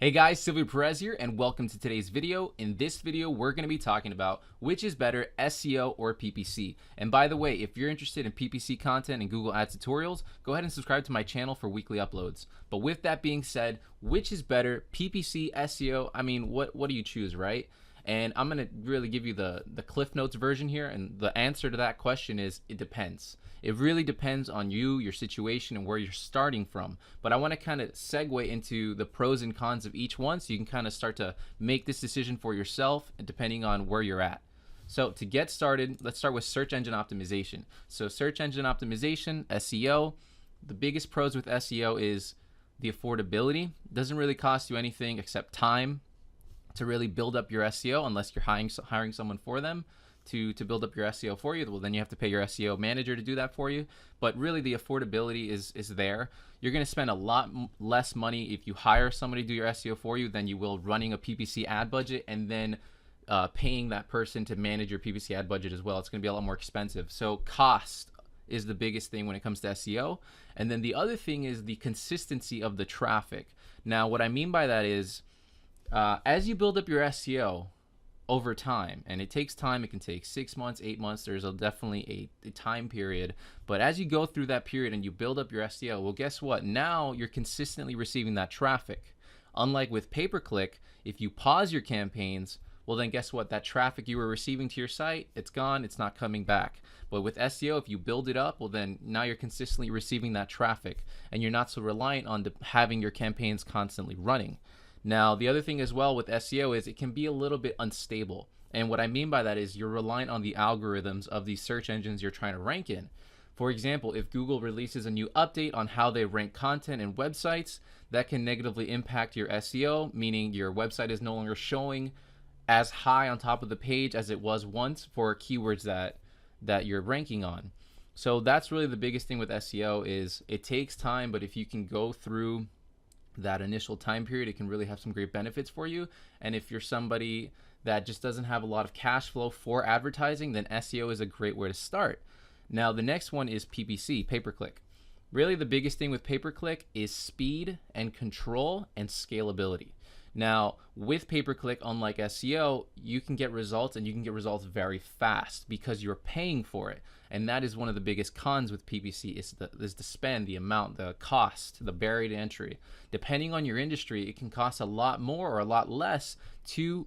Hey guys, Silvio Perez here, and welcome to today's video. In this video, we're going to be talking about which is better, SEO or PPC. And by the way, if you're interested in PPC content and Google Ads tutorials, go ahead and subscribe to my channel for weekly uploads. But with that being said, which is better, PPC, SEO? I mean, what do you choose, right? And I'm going to really give you the Cliff Notes version here, and the answer to that question is it depends. It really depends on you, your situation, and where you're starting from. But I want to kind of segue into the pros and cons of each one so you can kind of start to make this decision for yourself depending on where you're at. So to get started, let's start with search engine optimization. So search engine optimization, SEO, the biggest pros with SEO is the affordability. It doesn't really cost you anything except time to really build up your SEO unless you're hiring someone for them to build up your SEO for you. Well, then you have to pay your SEO manager to do that for you. But really the affordability is there. You're going to spend a lot less money if you hire somebody to do your SEO for you than you will running a PPC ad budget and then paying that person to manage your PPC ad budget as well. It's going to be a lot more expensive. So cost is the biggest thing when it comes to SEO. And then the other thing is the consistency of the traffic. Now, what I mean by that is as you build up your SEO over time, and it takes time, it can take 6 months, 8 months, there's definitely a time period, but as you go through that period and you build up your SEO, well, guess what? Now you're consistently receiving that traffic. Unlike with pay-per-click, if you pause your campaigns, well, then guess what? That traffic you were receiving to your site, it's gone, it's not coming back. But with SEO, if you build it up, well, then now you're consistently receiving that traffic, and you're not so reliant on having your campaigns constantly running. Now, the other thing as well with SEO is it can be a little bit unstable. And what I mean by that is you're reliant on the algorithms of these search engines you're trying to rank in. For example, if Google releases a new update on how they rank content and websites, that can negatively impact your SEO, meaning your website is no longer showing as high on top of the page as it was once for keywords that you're ranking on. So that's really the biggest thing with SEO is it takes time, but if you can go through that initial time period, it can really have some great benefits for you. And if you're somebody that just doesn't have a lot of cash flow for advertising, then SEO is a great way to start. Now, the next one is PPC, pay-per-click. Really, the biggest thing with pay-per-click is speed and control and scalability. Now, with pay-per-click, unlike SEO, you can get results, and you can get results very fast because you're paying for it. And that is one of the biggest cons with PPC is the spend, the amount, the cost, the barrier to entry. Depending on your industry, it can cost a lot more or a lot less to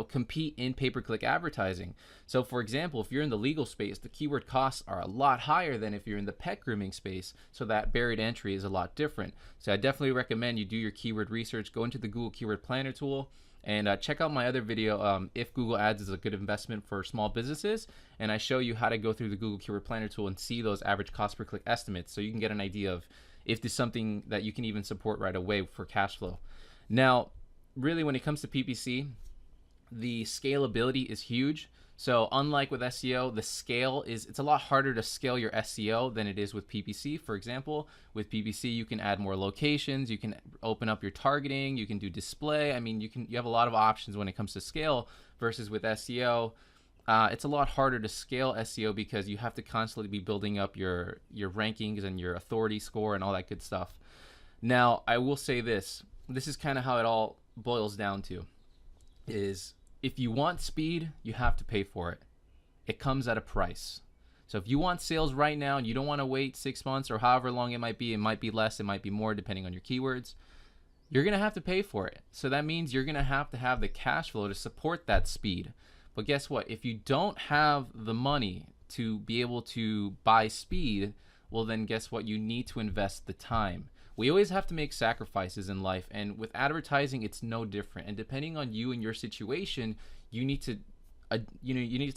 compete in pay-per-click advertising. So for example, if you're in the legal space, the keyword costs are a lot higher than if you're in the pet grooming space, so that barrier to entry is a lot different. So I definitely recommend you do your keyword research, go into the Google Keyword Planner tool, and check out my other video, if Google Ads is a good investment for small businesses, and I show you how to go through the Google Keyword Planner tool and see those average cost per click estimates so you can get an idea of if this is something that you can even support right away for cash flow. Now, really when it comes to PPC, the scalability is huge. So unlike with SEO, it's a lot harder to scale your SEO than it is with PPC. For example, with PPC, you can add more locations, you can open up your targeting, you can do display. I mean, you have a lot of options when it comes to scale versus with SEO. It's a lot harder to scale SEO because you have to constantly be building up your rankings and your authority score and all that good stuff. Now, I will say this is kind of how it all boils down to is if you want speed, you have to pay for it. It comes at a price. So if you want sales right now and you don't want to wait 6 months or however long it might be less, it might be more depending on your keywords, you're going to have to pay for it. So that means you're going to have the cash flow to support that speed. But guess what? If you don't have the money to be able to buy speed, well then guess what? You need to invest the time. We always have to make sacrifices in life, and with advertising, it's no different. And depending on you and your situation, you need to,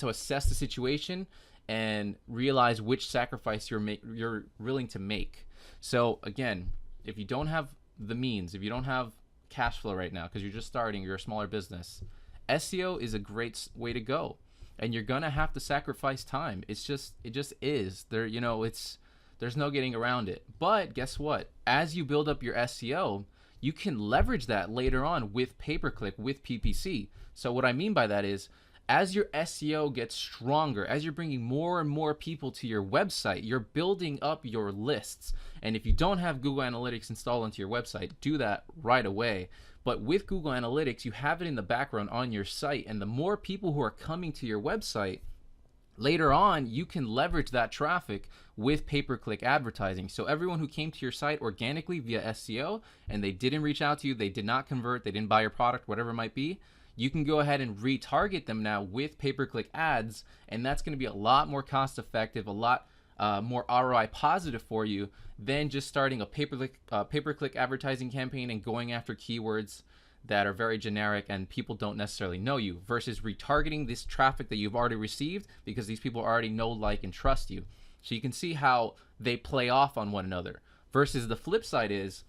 assess the situation and realize which sacrifice you're willing to make. So again, if you don't have the means, if you don't have cash flow right now because you're just starting, you're a smaller business, SEO is a great way to go, and you're gonna have to sacrifice time. It just is there. There's no getting around it. But guess what? As you build up your SEO, you can leverage that later on with pay-per-click, with PPC. So what I mean by that is, as your SEO gets stronger, as you're bringing more and more people to your website, you're building up your lists. And if you don't have Google Analytics installed onto your website, do that right away. But with Google Analytics, you have it in the background on your site, and the more people who are coming to your website, later on, you can leverage that traffic with pay-per-click advertising. So everyone who came to your site organically via SEO and they didn't reach out to you, they did not convert, they didn't buy your product, whatever it might be, you can go ahead and retarget them now with pay-per-click ads, and that's going to be a lot more cost-effective, a lot more ROI positive for you than just starting a pay-per-click advertising campaign and going after keywords that are very generic and people don't necessarily know you, versus retargeting this traffic that you've already received because these people already know, like, and trust you. So you can see how they play off on one another. Versus the flip side is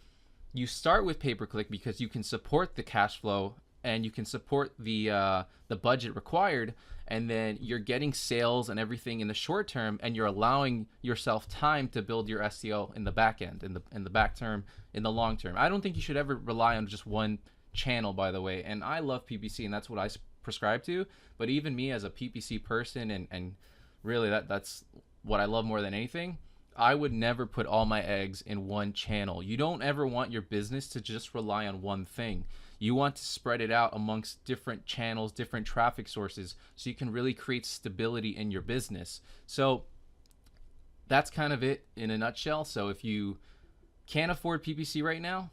you start with pay-per-click because you can support the cash flow and you can support the budget required, and then you're getting sales and everything in the short term, and you're allowing yourself time to build your SEO in the back end, in the back term, in the long term. I don't think you should ever rely on just one channel, by the way, and I love PPC and that's what I prescribe to, but even me as a PPC person, and really that's what I love more than anything, I would never put all my eggs in one channel. You don't ever want your business to just rely on one thing. You want to spread it out amongst different channels, different traffic sources, so you can really create stability in your business. So that's kind of it in a nutshell. So if you can't afford PPC right now,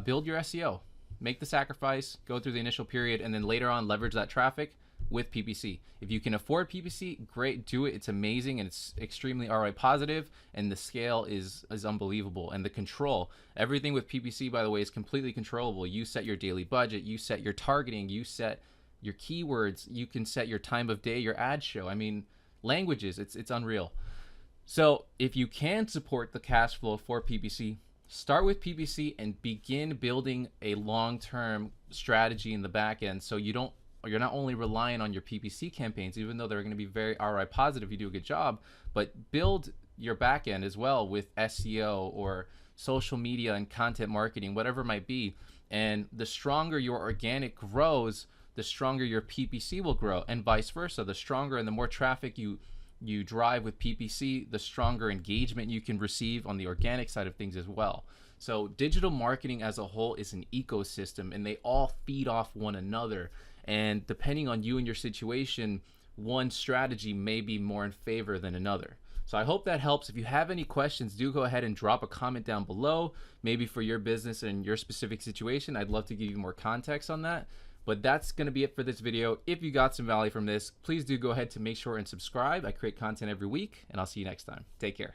build your SEO. Make the sacrifice, go through the initial period, and then later on leverage that traffic with PPC. If you can afford PPC, great, do it. It's amazing and it's extremely ROI positive, and the scale is unbelievable. And the control, everything with PPC, by the way, is completely controllable. You set your daily budget, you set your targeting, you set your keywords, you can set your time of day, your ad show. I mean, languages, it's unreal. So if you can support the cash flow for PPC, start with PPC and begin building a long-term strategy in the back end, so you're not only relying on your PPC campaigns, even though they're going to be very ROI positive if you do a good job, but build your back end as well with SEO or social media and content marketing, whatever it might be. And the stronger your organic grows, the stronger your PPC will grow, and vice versa. The stronger and the more traffic you drive with PPC, the stronger engagement you can receive on the organic side of things as well. So digital marketing as a whole is an ecosystem, and they all feed off one another. And depending on you and your situation, one strategy may be more in favor than another. So I hope that helps. If you have any questions, do go ahead and drop a comment down below, maybe for your business and your specific situation. I'd love to give you more context on that. But that's going to be it for this video. If you got some value from this, please do go ahead to make sure and subscribe. I create content every week, and I'll see you next time. Take care.